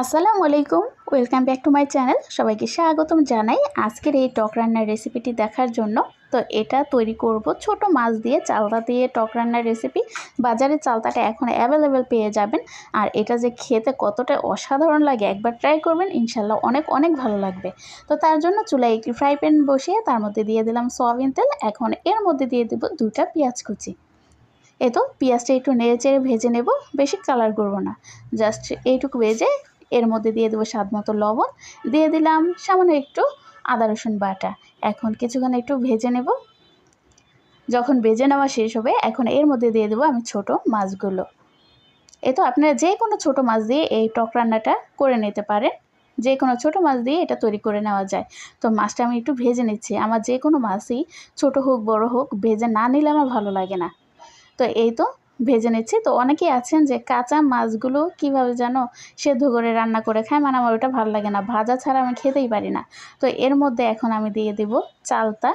আসসালামু আলাইকুম, welcome back to my channel. সবাইকে স্বাগতম জানাই আজকের এই টক রান্নার রেসিপিটি দেখার জন্য। তো এটা তৈরি করব ছোট মাছ দিয়ে চালতা দিয়ে টক রান্নার রেসিপি। বাজারে চালতাটা এখন অ্যাভেলেবেল পেয়ে যাবেন। আর এটা যে খেতে কতটা অসাধারণ লাগে একবার ট্রাই করবেন, ইনশাল্লাহ অনেক অনেক ভালো লাগবে। তো তার জন্য চুলায় একটি ফ্রাই প্যান বসিয়ে তার মধ্যে দিয়ে দিলাম সয়াবিন তেল। এখন এর মধ্যে দিয়ে দেব 2টা পেঁয়াজ কুচি। এই তো পেঁয়াজটা একটু নেড়ে চেড়ে ভেজে নেব, বেশি কালার করবো না, জাস্ট এইটুকু ভেজে এর মধ্যে দিয়ে দেবো স্বাদ মতো লবণ, দিয়ে দিলাম সামান্য একটু আদা রসুন বাটা। এখন কিছুক্ষণ একটু ভেজে নেব। যখন ভেজে নেওয়া শেষ হবে এখন এর মধ্যে দিয়ে দেবো আমি ছোট মাছগুলো। এই তো আপনারা যে কোনো ছোট মাছ দিয়ে এই টক রান্নাটা করে নিতে পারেন, যে কোনো ছোটো মাছ দিয়ে এটা তৈরি করে নেওয়া যায়। তো মাছটা আমি একটু ভেজে নিচ্ছি, আমার যে কোনো মাছই ছোটো হোক বড় হোক ভেজে না নিলে আমার ভালো লাগে না। তো এই তো ভেজে নিচ্ছি। তো অনেকেই আছেন যে কাঁচা মাছগুলো কীভাবে যেন সেদ্ধ করে রান্না করে খায়, মানে আমার ওটা ভালো লাগে না, ভাজা ছাড়া আমি খেতেই পারি না। তো এর মধ্যে এখন আমি দিয়ে দেব চালতা।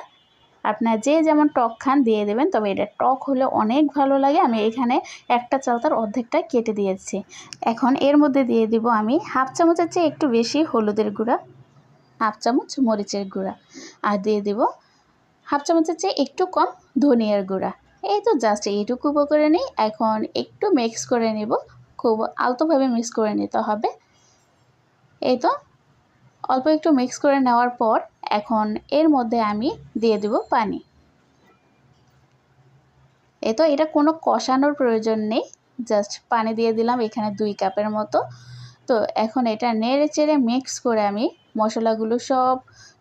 আপনার যে যেমন টক খান দিয়ে দেবেন, তবে এটা টক হলে অনেক ভালো লাগে। আমি এখানে একটা চালতার অর্ধেকটা কেটে দিয়েছি। এখন এর মধ্যে দিয়ে দিব আমি হাফ চামচের চেয়ে একটু বেশি হলুদের গুঁড়া, হাফ চামচ মরিচের গুঁড়া, আর দিয়ে দেব হাফ চামচের চেয়ে একটু কম ধনিয়ার গুঁড়া। এই তো জাস্ট এইটুকু করে নিই। এখন একটু মিক্স করে নেব, খুব আলতোভাবে মিক্স করে নিতে হবে। এই তো অল্প একটু মিক্স করে নেওয়ার পর এখন এর মধ্যে আমি দিয়ে দেব পানি। এই তো এটা কোনো কষানোর প্রয়োজন নেই, জাস্ট পানি দিয়ে দিলাম এখানে 2 কাপের মতো। তো এখন এটা নেড়ে চেড়ে মিক্স করে আমি মশলাগুলো সব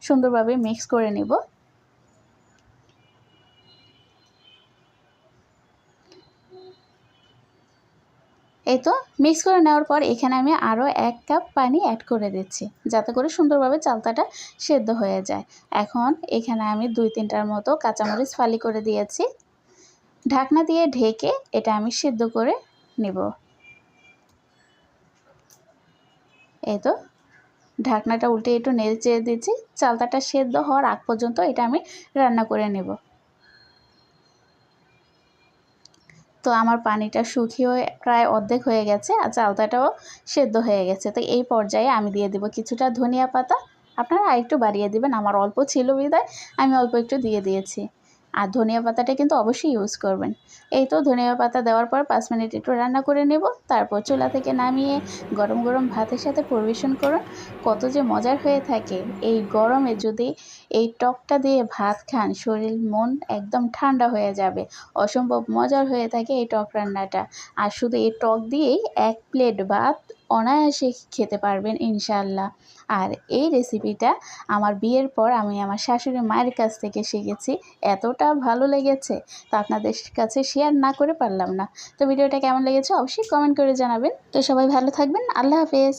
সুন্দরভাবে মিক্স করে নেব। এই তো মিক্স করে নেওয়ার পর এখানে আমি আরও 1 কাপ পানি অ্যাড করে দিচ্ছি, যাতে করে সুন্দরভাবে চালতাটা সেদ্ধ হয়ে যায়। এখন এখানে আমি 2-3টার মতো কাঁচামরিচ ফালি করে দিয়েছি। ঢাকনা দিয়ে ঢেকে এটা আমি সেদ্ধ করে নেব। এই তো ঢাকনাটা উল্টে একটু নেড়ে চেড়ে দিচ্ছি। চালতাটা সেদ্ধ হওয়ার আগ পর্যন্ত এটা আমি রান্না করে নেব। তো আমার পানিটা শুকিয়ে প্রায় অর্ধেক হয়ে গেছে, আর চালতাটাও সেদ্ধ হয়ে গেছে। তো এই পর্যায়ে আমি দিয়ে দেব কিছুটা ধনিয়া পাতা। আপনারা আরেকটু বাড়িয়ে দিবেন, আমার অল্প ছিল বিধায় আমি অল্প একটু দিয়ে দিয়েছি। আর ধনিয়া পাতাটা কিন্তু অবশ্যই ইউজ করবেন। এই তো ধনিয়া পাতা দেওয়ার পর 5 মিনিট একটু রান্না করে নেব। তারপর চুলা থেকে নামিয়ে গরম গরম ভাতের সাথে পরিবেশন করুন, কত যে মজার হয়ে থাকে। এই গরমে যদি এই টকটা দিয়ে ভাত খান, শরীর মন একদম ঠান্ডা হয়ে যাবে। অসম্ভব মজার হয়ে থাকে এই টক রান্নাটা। আর শুধু এই টক দিয়েই 1 প্লেট ভাত অনায়াসে খেতে পারবেন ইনশাল্লাহ। আর এই রেসিপিটা আমার বিয়ের পর আমি আমার শাশুড়ি মায়ের কাছ থেকে শিখেছি, এতটা ভালো লেগেছে তো আপনাদের কাছে শেয়ার না করে পারলাম না। তো ভিডিওটা কেমন লেগেছে অবশ্যই কমেন্ট করে জানাবেন। তো সবাই ভালো থাকবেন, আল্লাহ হাফেজ।